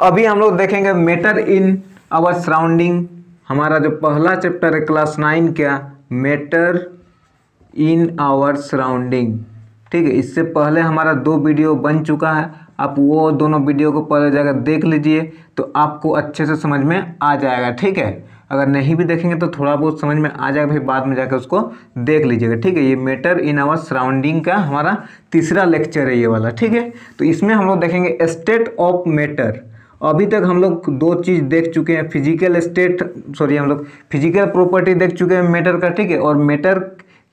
अभी हम लोग देखेंगे मैटर इन आवर सराउंडिंग। हमारा जो पहला चैप्टर है क्लास 9 क्या, मैटर इन आवर सराउंडिंग। ठीक है, इससे पहले हमारा 2 वीडियो बन चुका है, आप वो दोनों वीडियो को पहले जाकर देख लीजिए तो आपको अच्छे से समझ में आ जाएगा। ठीक है, अगर नहीं भी देखेंगे तो थोड़ा बहुत समझ में आ जाएगा, फिर बाद में जाकर उसको देख लीजिएगा। ठीक है, ये मैटर इन आवर सराउंडिंग का हमारा तीसरा लेक्चर है ये वाला। ठीक है, तो इसमें हम लोग देखेंगे स्टेट ऑफ मैटर। अभी तक हम लोग 2 चीज़ देख चुके हैं, फिजिकल स्टेट हम लोग फिजिकल प्रॉपर्टी देख चुके हैं मैटर का। ठीक है, और मैटर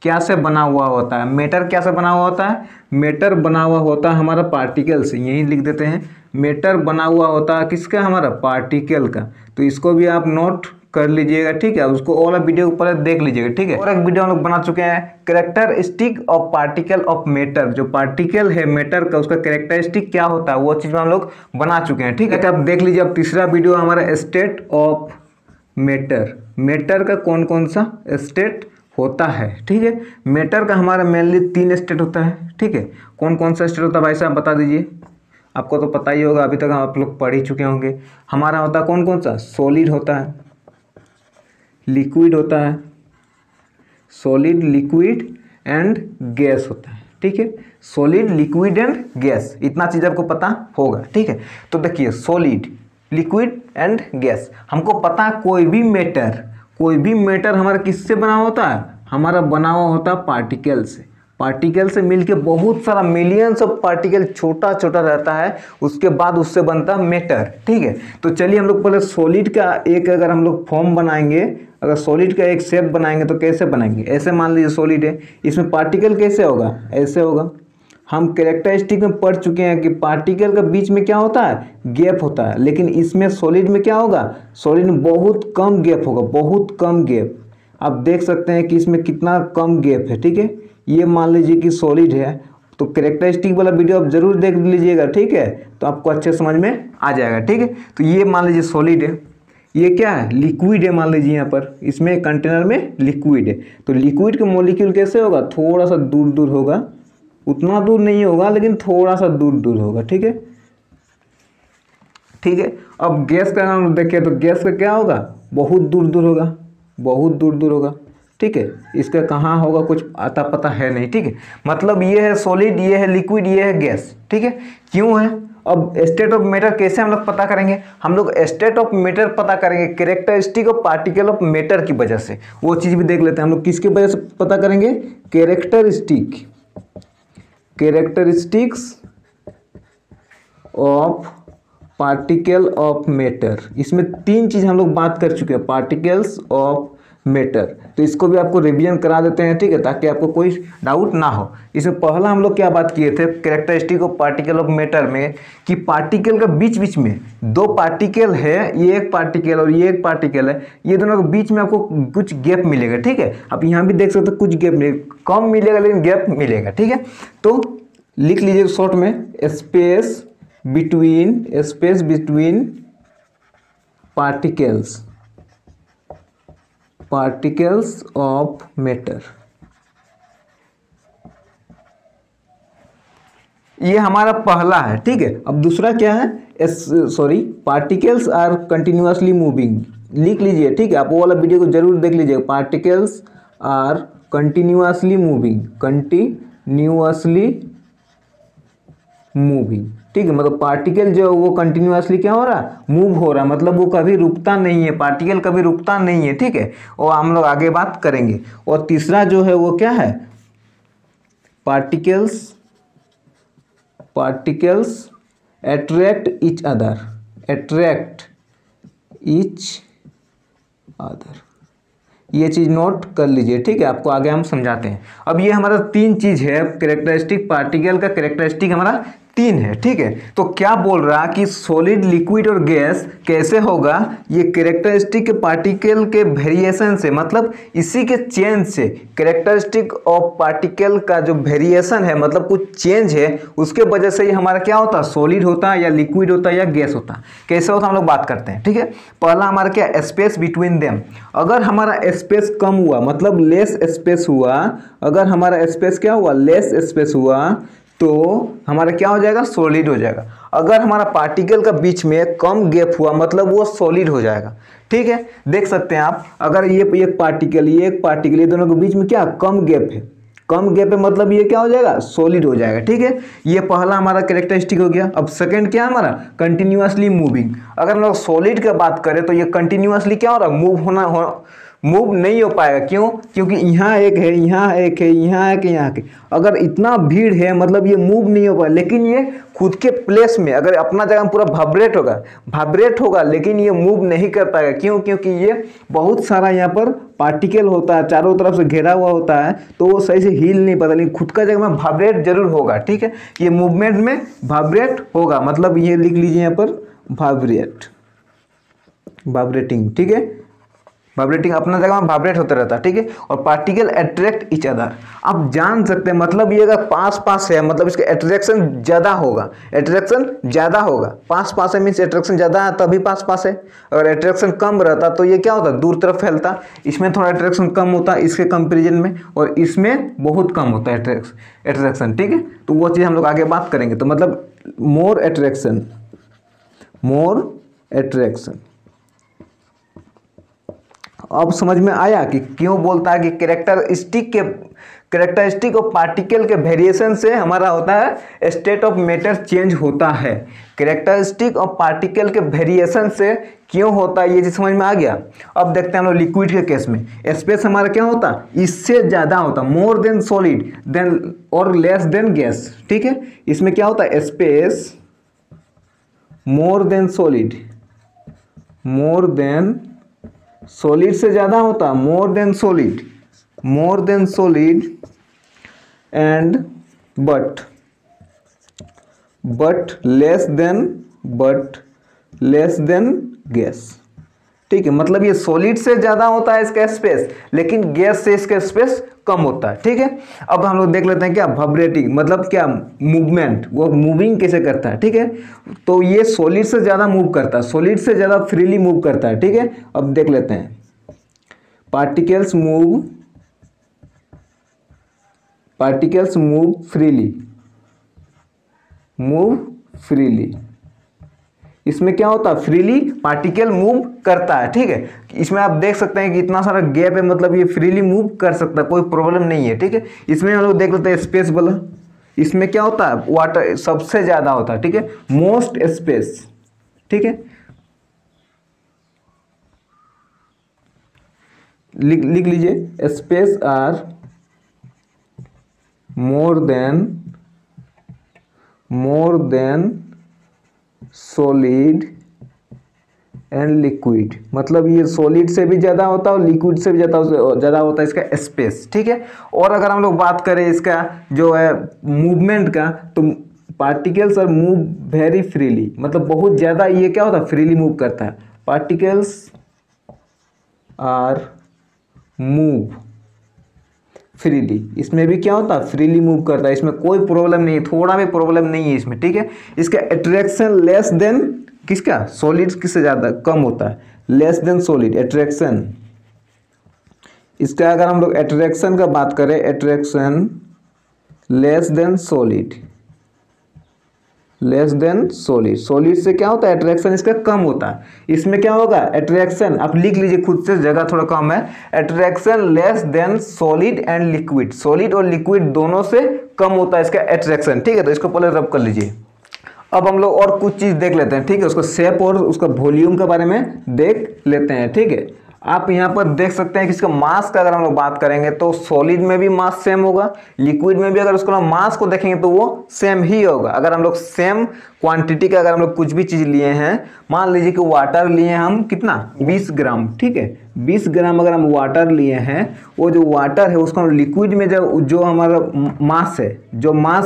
क्या से बना हुआ होता है, मैटर क्या से बना हुआ होता है, मैटर बना हुआ होता है हमारा पार्टिकल से। यही लिख देते हैं, मैटर बना हुआ होता है किसका, हमारा पार्टिकल का। तो इसको भी आप नोट कर लीजिएगा। ठीक है, उसको वाला वीडियो ऊपर देख लीजिएगा। ठीक है, और एक वीडियो हम लोग बना चुके हैं characteristic of particle of matter. जो पार्टिकल है मैटर का उसका कैरेक्टरिस्टिक क्या होता है वो चीज़ हम लोग बना चुके हैं। ठीक है, आप देख लीजिए। अब तीसरा वीडियो हमारा स्टेट ऑफ मैटर। मैटर का कौन कौन सा स्टेट होता है। ठीक है, मैटर का हमारा मेनली 3 स्टेट होता है। ठीक है, कौन कौन सा स्टेट होता है भाई साहब बता दीजिए। आपको तो पता ही होगा, अभी तक आप लोग पढ़ ही चुके होंगे। हमारा होता है कौन कौन सा, सॉलिड होता है, लिक्विड होता है, सॉलिड लिक्विड एंड गैस होता है। ठीक है, सॉलिड लिक्विड एंड गैस, इतना चीज़ आपको पता होगा। ठीक है, तो देखिए सॉलिड लिक्विड एंड गैस, हमको पता है कोई भी मैटर हमारा किससे बना होता है, हमारा बना हुआ होता है पार्टिकल से। पार्टिकल से मिलके बहुत सारा मिलियंस ऑफ पार्टिकल छोटा छोटा रहता है, उसके बाद उससे बनता है मैटर। ठीक है, तो चलिए हम लोग पहले सॉलिड का एक अगर हम लोग फॉर्म बनाएंगे, अगर सॉलिड का एक शेप बनाएंगे तो कैसे बनाएंगे, ऐसे मान लीजिए सॉलिड है, इसमें पार्टिकल कैसे होगा, ऐसे होगा। हम कैरेक्टरिस्टिक में पढ़ चुके हैं कि पार्टिकल के बीच में क्या होता है, गैप होता है, लेकिन इसमें सॉलिड में क्या होगा, सॉलिड में बहुत कम गैप होगा, बहुत कम गैप। आप देख सकते हैं कि इसमें कितना कम गैप है। ठीक है, ये मान लीजिए कि सॉलिड है, तो कैरेक्टरिस्टिक वाला वीडियो आप जरूर देख लीजिएगा। ठीक है, तो आपको अच्छे समझ में आ जाएगा। ठीक है, तो ये मान लीजिए सॉलिड है, ये क्या है, लिक्विड है। मान लीजिए यहाँ पर इसमें कंटेनर में लिक्विड है, तो लिक्विड का मॉलिक्यूल कैसे होगा, थोड़ा सा दूर दूर होगा, उतना दूर नहीं होगा लेकिन थोड़ा सा दूर दूर होगा। ठीक है, ठीक है। अब गैस का हम देखें तो गैस का क्या होगा, बहुत दूर दूर होगा, बहुत दूर दूर होगा। ठीक है, इसका कहाँ होगा कुछ आता पता है नहीं। ठीक है, मतलब ये है सॉलिड, ये है लिक्विड, ये है गैस। ठीक है, क्यों है। अब स्टेट ऑफ मैटर कैसे हम लोग पता करेंगे, हम लोग स्टेट ऑफ मैटर पता करेंगे characteristic of particle of matter की वजह से। वो चीज़ भी देख लेते हैं हम लोग, किसकी वजह से पता करेंगे, characteristics of particle of matter. इसमें 3 चीज़ हम लोग बात कर चुके हैं, पार्टिकल्स ऑफ मैटर। तो इसको भी आपको रिवीजन करा देते हैं। ठीक है, ताकि आपको कोई डाउट ना हो। इसमें पहला हम लोग क्या बात किए थे characteristic of particle of matter में, कि पार्टिकल का बीच बीच में 2 पार्टिकल है, ये एक पार्टिकल और ये एक पार्टिकल है, ये दोनों के बीच में आपको कुछ गैप मिलेगा। ठीक है, आप यहाँ भी देख सकते हो कुछ गैप मिलेगा, कम मिलेगा लेकिन गैप मिलेगा। ठीक है, तो लिख लीजिए शॉर्ट में, space between particles of matter. ये हमारा पहला है। ठीक है, अब दूसरा क्या है, पार्टिकल्स आर कंटिन्यूअसली मूविंग। लिख लीजिए। ठीक है, आप वो वाला वीडियो को जरूर देख लीजिएगा, पार्टिकल्स आर कंटिन्यूअसली मूविंग। ठीक है, मतलब पार्टिकल जो वो कंटिन्यूअसली क्या हो रहा है, मूव हो रहा है, मतलब वो कभी रुकता नहीं है, पार्टिकल कभी रुकता नहीं है। ठीक है, और हम लोग आगे बात करेंगे। और तीसरा जो है वो क्या है, पार्टिकल्स अट्रैक्ट ईच अदर। ये चीज़ नोट कर लीजिए। ठीक है, आपको आगे हम समझाते हैं। अब ये हमारा 3 चीज़ है, कैरेक्टरिस्टिक पार्टिकल का कैरेक्टरिस्टिक हमारा 3 है। ठीक है, तो क्या बोल रहा कि सॉलिड लिक्विड और गैस कैसे होगा, ये कैरेक्टरिस्टिक के पार्टिकल के वेरिएशन से, मतलब इसी के चेंज से, कैरेक्टरिस्टिक ऑफ पार्टिकल का जो वेरिएशन है, मतलब कुछ चेंज है, उसके वजह से ये हमारा क्या होता है, सॉलिड होता है या लिक्विड होता है या गैस होता है। कैसे होता है हम लोग बात करते हैं। ठीक है, पहला हमारा क्या, स्पेस बिटवीन देम। अगर हमारा स्पेस कम हुआ, मतलब लेस स्पेस हुआ, अगर हमारा स्पेस क्या हुआ, लेस स्पेस हुआ, तो हमारा क्या हो जाएगा, सॉलिड हो जाएगा। अगर हमारा पार्टिकल का बीच में कम गैप हुआ मतलब वो सॉलिड हो जाएगा। ठीक है, देख सकते हैं आप, अगर ये एक पार्टिकल ये दोनों के बीच में क्या कम गैप है, कम गैप है मतलब ये क्या हो जाएगा, सॉलिड हो जाएगा। ठीक है, ये पहला हमारा कैरेक्टरिस्टिक हो गया। अब सेकंड क्या है हमारा, कंटिन्यूअसली मूविंग। अगर हम लोग सॉलिड की बात करें तो ये कंटिन्यूअसली क्या हो रहा है, मूव नहीं हो पाएगा। क्यों, क्योंकि यहाँ एक है, यहाँ एक है, यहाँ एक, यहाँ के, अगर इतना भीड़ है मतलब ये मूव नहीं हो पाएगा। लेकिन ये खुद के प्लेस में अगर अपना जगह में पूरा वाइब्रेट होगा लेकिन ये मूव नहीं कर पाएगा। क्यों, क्योंकि ये बहुत सारा यहाँ पर पार्टिकल होता है, चारों तरफ से घेरा हुआ होता है, तो वो सही से हिल नहीं पाता, लेकिन खुद का जगह में वाइब्रेट जरूर होगा। ठीक है, ये मूवमेंट में वाइब्रेट होगा, मतलब ये लिख लीजिए यहाँ पर वाइब्रेटिंग। ठीक है, वाइब्रेटिंग अपना जगह में वाइब्रेट होता रहता है। ठीक है, और पार्टिकल अट्रैक्ट ईच अदर। आप जान सकते हैं मतलब ये अगर पास है मतलब इसका अट्रैक्शन ज़्यादा होगा, पास है मीन्स अट्रैक्शन ज़्यादा है तभी पास है। अगर अट्रैक्शन कम रहता तो ये क्या होता, दूर तरफ फैलता। इसमें थोड़ा अट्रैक्शन कम होता है इसके कंपेरिजन में, और इसमें बहुत कम होता है अट्रैक्शन। ठीक है, तो वो चीज़ हम लोग आगे बात करेंगे। तो मतलब मोर अट्रैक्शन, अब समझ में आया कि क्यों बोलता है कि कैरेक्टरिस्टिक ऑफ पार्टिकल के वेरिएशन से हमारा होता है स्टेट ऑफ मैटर चेंज होता है। कैरेक्टरिस्टिक ऑफ पार्टिकल के वेरिएशन से क्यों होता है, ये चीज समझ में आ गया। अब देखते हैं हम लोग लिक्विड के केस में, स्पेस हमारा क्या होता, इससे ज्यादा होता, मोर देन सॉलिड देन और लेस देन गैस। ठीक है, इसमें क्या होता है, स्पेस मोर देन सॉलिड से ज्यादा होता, मोर than solid and but less than gas. ठीक है, मतलब ये सॉलिड से ज्यादा होता है इसका स्पेस, लेकिन गैस से इसका स्पेस कम होता है। ठीक है, अब हम लोग देख लेते हैं क्या वाइब्रेटिंग मतलब क्या, मूवमेंट, वो मूविंग कैसे करता है। ठीक है, तो ये सॉलिड से ज्यादा मूव करता है, सॉलिड से ज्यादा फ्रीली मूव करता है। ठीक है, अब देख लेते हैं, पार्टिकल्स मूव फ्रीली। इसमें क्या होता है, फ्रीली पार्टिकल मूव करता है। ठीक है, इसमें आप देख सकते हैं कि इतना सारा गैप है, मतलब ये फ्रीली मूव कर सकता है, कोई प्रॉब्लम नहीं है। ठीक है, इसमें हम लोग देख लेते हैं स्पेस वाला, इसमें क्या होता है, वाटर सबसे ज्यादा होता है। ठीक है, मोस्ट स्पेस। ठीक है, लिख लीजिए, space are more than solid and liquid, मतलब ये सॉलिड से भी ज्यादा होता है और लिक्विड से भी ज्यादा होता है इसका स्पेस। ठीक है, और अगर हम लोग बात करें इसका जो है मूवमेंट का, तो particles are move very freely, मतलब बहुत ज्यादा ये क्या होता है, फ्रीली मूव करता है। पार्टिकल्स आर मूव फ्रीली, इसमें भी क्या होता है, फ्रीली मूव करता है, इसमें कोई प्रॉब्लम नहीं है, थोड़ा भी प्रॉब्लम नहीं है इसमें। ठीक है, इसका अट्रैक्शन लेस देन किसका, सॉलिड किससे ज्यादा कम होता है, लेस देन सॉलिड अट्रैक्शन। इसका अगर हम लोग अट्रैक्शन का बात करें, attraction less than solid, solid से क्या होता है, अट्रैक्शन इसका कम होता है। इसमें क्या होगा, अट्रैक्शन आप लिख लीजिए खुद से, जगह थोड़ा कम है, attraction less than solid and liquid, solid और लिक्विड दोनों से कम होता है इसका अट्रैक्शन। ठीक है, तो इसको पहले रब कर लीजिए। अब हम लोग और कुछ चीज देख लेते हैं। ठीक है, उसका शेप और उसका वॉल्यूम के बारे में देख लेते हैं। ठीक है, आप यहाँ पर देख सकते हैं कि इसका मास का अगर हम लोग बात करेंगे तो सॉलिड में भी मास सेम होगा, लिक्विड में भी अगर उसका मास को देखेंगे तो वो सेम ही होगा। अगर हम लोग सेम क्वांटिटी का अगर हम लोग कुछ भी चीज़ लिए हैं, मान लीजिए कि वाटर लिए हैं हम कितना, 20 ग्राम। ठीक है, 20 ग्राम अगर हम वाटर लिए हैं, वो जो वाटर है उसको हम लिक्विड में जो हमारा मास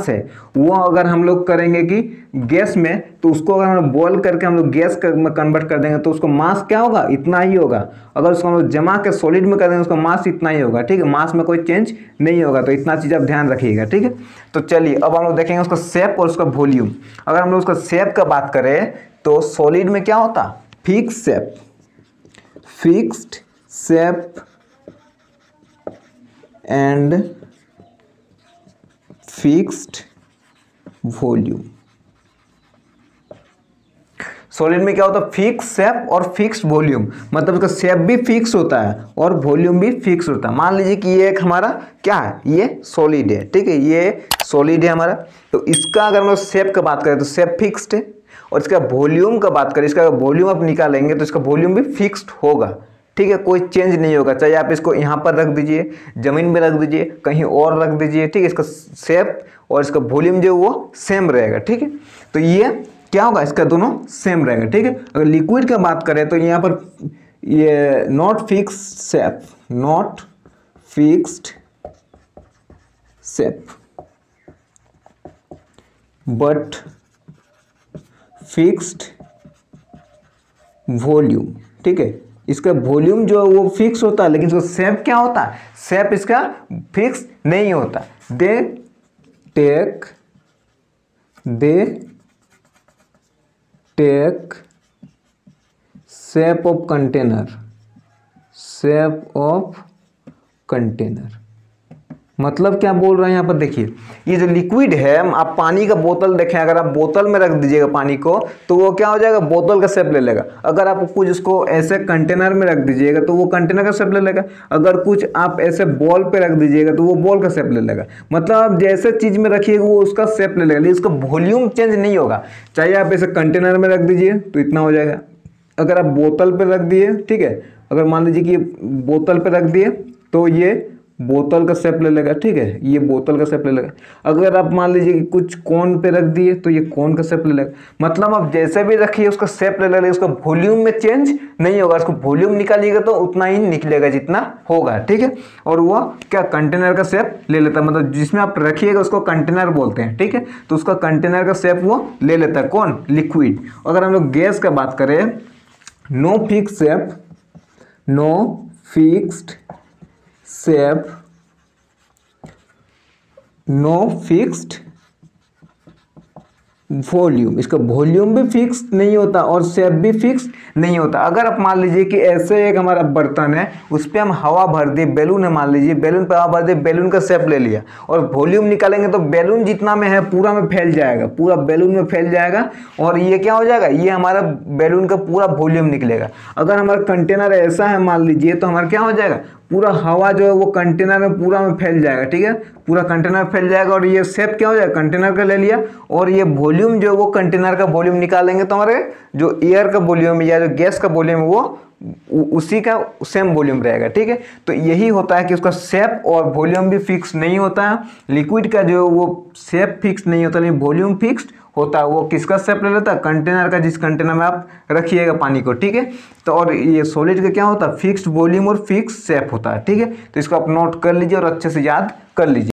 है वो अगर हम लोग करेंगे कि गैस में, तो उसको अगर हम बॉयल करके हम लोग गैस में कन्वर्ट कर देंगे तो उसको मास क्या होगा, इतना ही होगा। अगर उसको हम लोग जमा के सॉलिड में कर देंगे उसका मास इतना ही होगा। ठीक है, मास में कोई चेंज नहीं होगा, तो इतना चीज़ आप ध्यान रखिएगा। ठीक है, तो चलिए अब हम लोग देखेंगे उसका शेप और उसका वॉल्यूम। अगर हम लोग उसका शेप का बात करें तो सॉलिड में क्या होता, fixed shape and fixed volume. Solid में क्या होता है, फिक्स शेप और फिक्स वॉल्यूम, मतलब इसका शेप भी फिक्स होता है और वॉल्यूम भी फिक्स होता है। मान लीजिए कि ये एक हमारा क्या है, ये सॉलिड है, ठीक है, ये सॉलिड है हमारा। तो इसका अगर हम लोग शेप का बात करें तो शेप फिक्स्ड है, और इसका वॉल्यूम का बात करें, इसका वॉल्यूम आप निकालेंगे तो इसका वॉल्यूम भी फिक्स्ड होगा, ठीक है, कोई चेंज नहीं होगा। चाहे आप इसको यहाँ पर रख दीजिए, जमीन में रख दीजिए, कहीं और रख दीजिए, ठीक है, इसका शेप और इसका वॉल्यूम जो वो सेम रहेगा, ठीक है। तो ये क्या होगा, इसका दोनों सेम रहेगा, ठीक है। अगर लिक्विड का बात करें तो यहाँ पर ये not fix shape, not fixed shape but fixed volume, ठीक है। इसका वॉल्यूम जो है वो फिक्स होता है, लेकिन इसका शेप क्या होता है, शेप इसका फिक्स नहीं होता। They take shape of container, shape of container, मतलब क्या बोल रहे हैं यहाँ पर देखिए, ये जो लिक्विड है, आप पानी का बोतल देखें, अगर आप बोतल में रख दीजिएगा पानी को तो वो क्या हो जाएगा, बोतल का शेप ले लेगा। अगर आप कुछ उसको ऐसे कंटेनर में रख दीजिएगा तो वो कंटेनर का शेप ले लेगा। अगर कुछ आप ऐसे बॉल पे रख दीजिएगा तो वो बॉल का शेप ले लेगा। मतलब आप जैसे चीज में रखिएगा वो उसका शेप ले लेगा, लेकिन उसका वॉल्यूम चेंज नहीं होगा। चाहे आप ऐसे कंटेनर में रख दीजिए तो इतना हो जाएगा, अगर आप बोतल पे रख दिए, ठीक है, अगर मान लीजिए कि बोतल पे रख दिए तो ये बोतल का शेप ले लेगा, ठीक है, ये बोतल का शेप ले लेगा। अगर आप मान लीजिए कि कुछ कोन पे रख दिए तो ये कोन का शेप ले लेगा। मतलब आप जैसे भी रखिए उसका शेप ले लेगा, उसका वॉल्यूम में चेंज नहीं होगा। उसको वॉल्यूम निकालिएगा तो उतना ही निकलेगा जितना होगा, ठीक है। और वो क्या कंटेनर का शेप ले लेता है, मतलब जिसमें आप रखिएगा उसको कंटेनर बोलते हैं, ठीक है। तो उसका कंटेनर का शेप वो ले लेता है, कौन, लिक्विड। अगर हम लोग गैस का बात करें, no fix shape, no fixed shape, no fixed volume, इसका वॉल्यूम भी फिक्स नहीं होता और शेप भी फिक्स नहीं होता। अगर आप मान लीजिए कि ऐसे एक हमारा बर्तन है, उस पर हम हवा भर दिए, बैलून है मान लीजिए, बैलून पे हवा भर दिए, बैलून का शेप ले लिया और वॉल्यूम निकालेंगे तो बैलून जितना में है पूरा में फैल जाएगा, पूरा बैलून में फैल जाएगा और ये क्या हो जाएगा, ये हमारा बैलून का पूरा वॉल्यूम निकलेगा। अगर हमारा कंटेनर ऐसा है मान लीजिए तो हमारा क्या हो जाएगा, पूरा हवा जो है वो कंटेनर में पूरा में फैल जाएगा, ठीक है, पूरा कंटेनर फैल जाएगा और ये शेप क्या हो जाएगा, कंटेनर का ले लिया। और ये वॉल्यूम जो है वो कंटेनर का वॉल्यूम निकालेंगे तो हमारे जो एयर का वॉल्यूम या जो गैस का वॉल्यूम है वो उसी का सेम वॉल्यूम रहेगा, ठीक है। तो यही होता है कि उसका शेप और वॉल्यूम भी फिक्स नहीं होता है। लिक्विड का जो वो शेप फिक्स नहीं होता लेकिन वॉल्यूम फिक्स्ड होता है। वो किसका शेप ले लेता है, कंटेनर का, जिस कंटेनर में आप रखिएगा पानी को, ठीक है। तो और ये सॉलिड का क्या होता है, फिक्स्ड वॉल्यूम और फिक्स शेप होता है, ठीक है। तो इसको आप नोट कर लीजिए और अच्छे से याद कर लीजिए।